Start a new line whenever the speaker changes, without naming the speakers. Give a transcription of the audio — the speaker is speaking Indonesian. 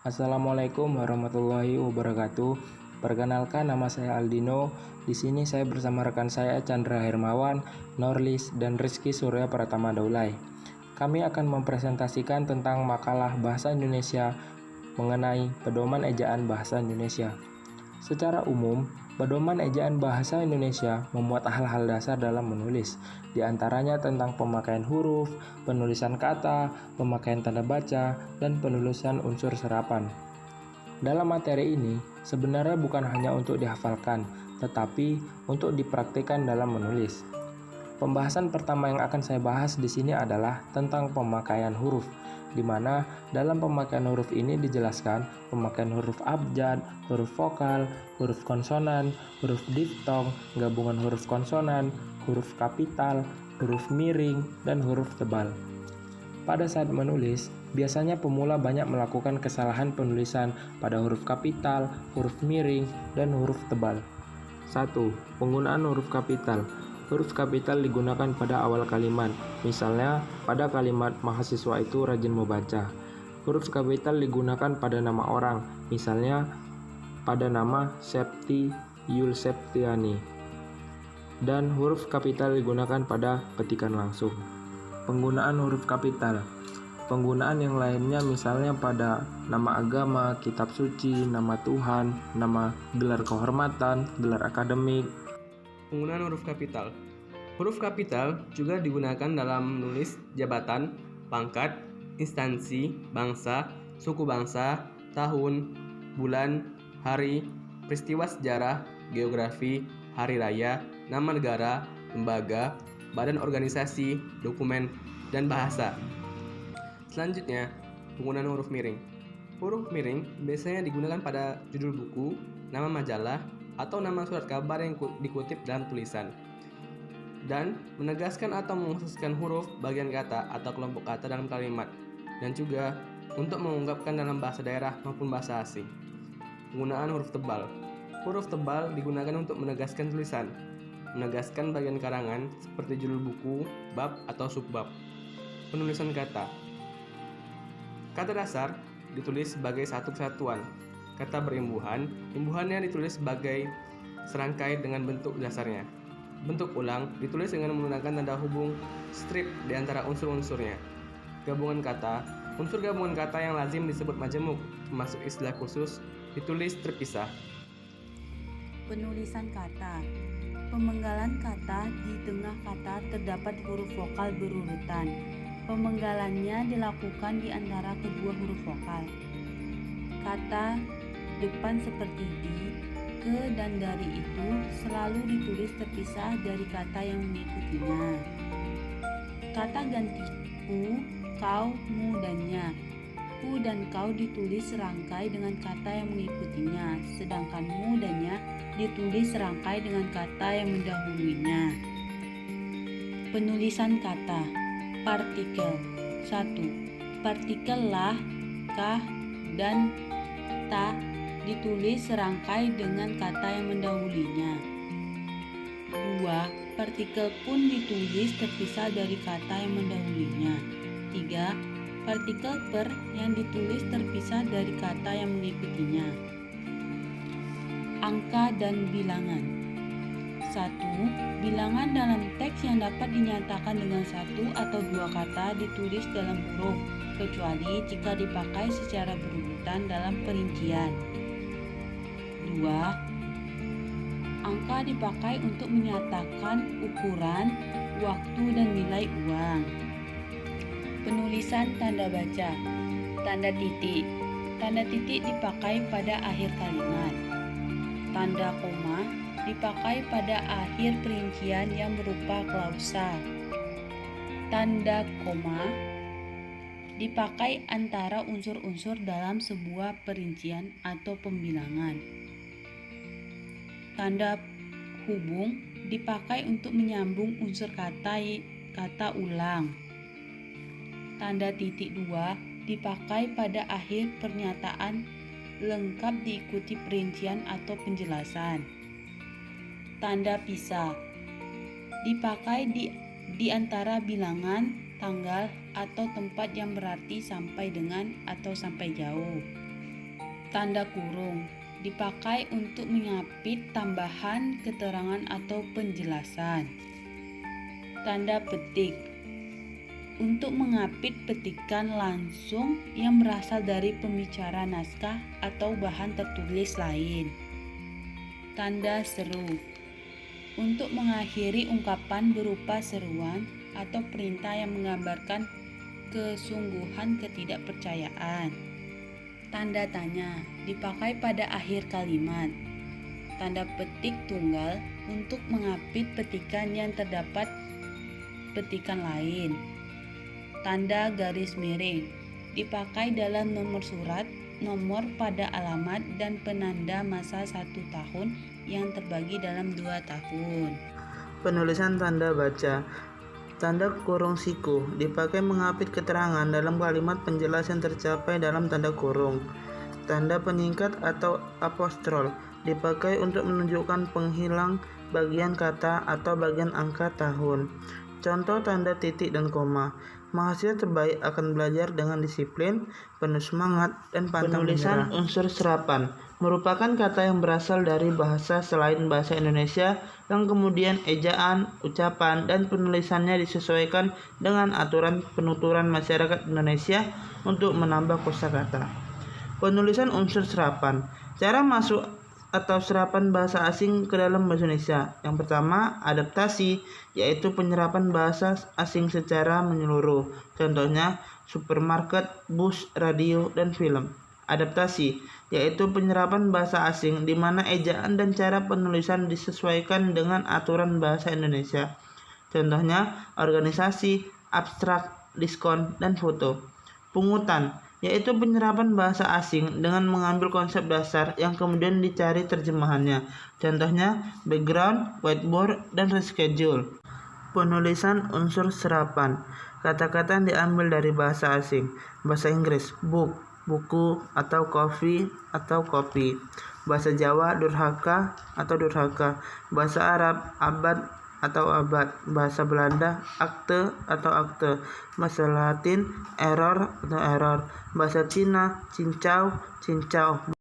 Assalamualaikum warahmatullahi wabarakatuh. Perkenalkan, nama saya Aldino. Di sini saya bersama rekan saya Chandra Hermawan, Norlis, dan Rizky Surya Pratama Daulay. Kami akan mempresentasikan tentang makalah bahasa Indonesia mengenai pedoman ejaan bahasa Indonesia. Secara umum, pedoman ejaan bahasa Indonesia memuat hal-hal dasar dalam menulis, di antaranya tentang pemakaian huruf, penulisan kata, pemakaian tanda baca, dan penulisan unsur serapan. Dalam materi ini, sebenarnya bukan hanya untuk dihafalkan, tetapi untuk dipraktikkan dalam menulis. Pembahasan pertama yang akan saya bahas di sini adalah tentang pemakaian huruf, di mana dalam pemakaian huruf ini dijelaskan pemakaian huruf abjad, huruf vokal, huruf konsonan, huruf diftong, gabungan huruf konsonan, huruf kapital, huruf miring, dan huruf tebal. Pada saat menulis, biasanya pemula banyak melakukan kesalahan penulisan pada huruf kapital, huruf miring, dan huruf tebal. 1. Penggunaan huruf kapital. Huruf kapital digunakan pada awal kalimat, misalnya pada kalimat mahasiswa itu rajin membaca. Huruf kapital digunakan pada nama orang, misalnya pada nama Septi Yul Septiani. Dan huruf kapital digunakan pada petikan langsung. Penggunaan huruf kapital. Penggunaan yang lainnya misalnya pada nama agama, kitab suci, nama Tuhan, nama gelar kehormatan, gelar akademik.
Penggunaan huruf kapital. Huruf kapital juga digunakan dalam menulis jabatan, pangkat, instansi, bangsa, suku bangsa, tahun, bulan, hari, peristiwa sejarah, geografi, hari raya, nama negara, lembaga, badan organisasi, dokumen, dan bahasa. Selanjutnya, penggunaan huruf miring. Huruf miring biasanya digunakan pada judul buku, nama majalah, atau nama surat kabar yang dikutip dalam tulisan, dan menegaskan atau mengkhususkan huruf, bagian kata, atau kelompok kata dalam kalimat, dan juga untuk mengungkapkan dalam bahasa daerah maupun bahasa asing. Penggunaan huruf tebal. Huruf tebal digunakan untuk menegaskan tulisan, menegaskan bagian karangan seperti judul buku, bab, atau subbab. Penulisan kata. Kata dasar ditulis sebagai satu kesatuan. Kata berimbuhan, imbuhannya ditulis sebagai serangkai dengan bentuk dasarnya. Bentuk ulang ditulis dengan menggunakan tanda hubung strip di antara unsur-unsurnya. Gabungan kata. Unsur gabungan kata yang lazim disebut majemuk, termasuk istilah khusus, ditulis terpisah.
Penulisan kata. Pemenggalan kata. Di tengah kata terdapat huruf vokal berurutan. Pemenggalannya dilakukan di antara kedua huruf vokal. Kata depan seperti di, ke, dan dari itu selalu ditulis terpisah dari kata yang mengikutinya. Kata ganti ku, kau, mu, dan nya. Ku dan kau ditulis serangkai dengan kata yang mengikutinya, sedangkan mu dan nya ditulis serangkai dengan kata yang mendahulunya. Penulisan kata. Partikel. 1. Partikel lah, kah, dan ta ditulis serangkai dengan kata yang mendahulinya. 2. Partikel pun ditulis terpisah dari kata yang mendahulinya. 3. Partikel per yang ditulis terpisah dari kata yang mengikutinya. Angka dan bilangan. 1. Bilangan dalam teks yang dapat dinyatakan dengan satu atau dua kata ditulis dalam huruf, kecuali jika dipakai secara berurutan dalam perincian. 2. Angka dipakai untuk menyatakan ukuran, waktu, dan nilai uang. Penulisan tanda baca. Tanda titik. Tanda titik dipakai pada akhir kalimat. Tanda koma dipakai pada akhir perincian yang berupa klausa. Tanda koma dipakai antara unsur-unsur dalam sebuah perincian atau pembilangan. Tanda hubung dipakai untuk menyambung unsur kata ulang. Tanda titik dua dipakai pada akhir pernyataan lengkap diikuti perincian atau penjelasan. Tanda pisah dipakai di antara bilangan, tanggal, atau tempat yang berarti sampai dengan atau sampai jauh. Tanda kurung dipakai untuk mengapit tambahan keterangan atau penjelasan. Tanda petik untuk mengapit petikan langsung yang berasal dari pembicara naskah atau bahan tertulis lain. Tanda seru untuk mengakhiri ungkapan berupa seruan atau perintah yang menggambarkan kesungguhan ketidakpercayaan. Tanda tanya dipakai pada akhir kalimat. Tanda petik tunggal untuk mengapit petikan yang terdapat petikan lain. Tanda garis miring dipakai dalam nomor surat, nomor pada alamat, dan penanda masa 1 tahun yang terbagi dalam 2 tahun.
Penulisan tanda baca. Tanda kurung siku dipakai mengapit keterangan dalam kalimat penjelas yang tercapai dalam tanda kurung. Tanda penyingkat atau apostrol dipakai untuk menunjukkan penghilang bagian kata atau bagian angka tahun. Contoh tanda titik dan koma. Mahasiswa terbaik akan belajar dengan disiplin, penuh semangat, dan pantang menyerah. Penulisan unsur serapan merupakan kata yang berasal dari bahasa selain bahasa Indonesia yang kemudian ejaan, ucapan, dan penulisannya disesuaikan dengan aturan penuturan masyarakat Indonesia untuk menambah kosakata. Penulisan unsur serapan. Cara masuk atau serapan bahasa asing ke dalam bahasa Indonesia. Yang pertama, adaptasi, yaitu penyerapan bahasa asing secara menyeluruh. Contohnya, supermarket, bus, radio, dan film. Adaptasi, yaitu penyerapan bahasa asing di mana ejaan dan cara penulisan disesuaikan dengan aturan bahasa Indonesia. Contohnya, organisasi, abstrak, diskon, dan foto. Pungutan, yaitu penyerapan bahasa asing dengan mengambil konsep dasar yang kemudian dicari terjemahannya. Contohnya, background, whiteboard, dan reschedule. Penulisan unsur serapan. Kata-kata yang diambil dari bahasa asing. Bahasa Inggris, book, buku, atau coffee, atau kopi. Bahasa Jawa, durhaka, atau durhaka. Bahasa Arab, abad, atau abad. Bahasa Belanda, akte atau akte. Bahasa Latin, error atau error. Bahasa Cina, cincau, cincau.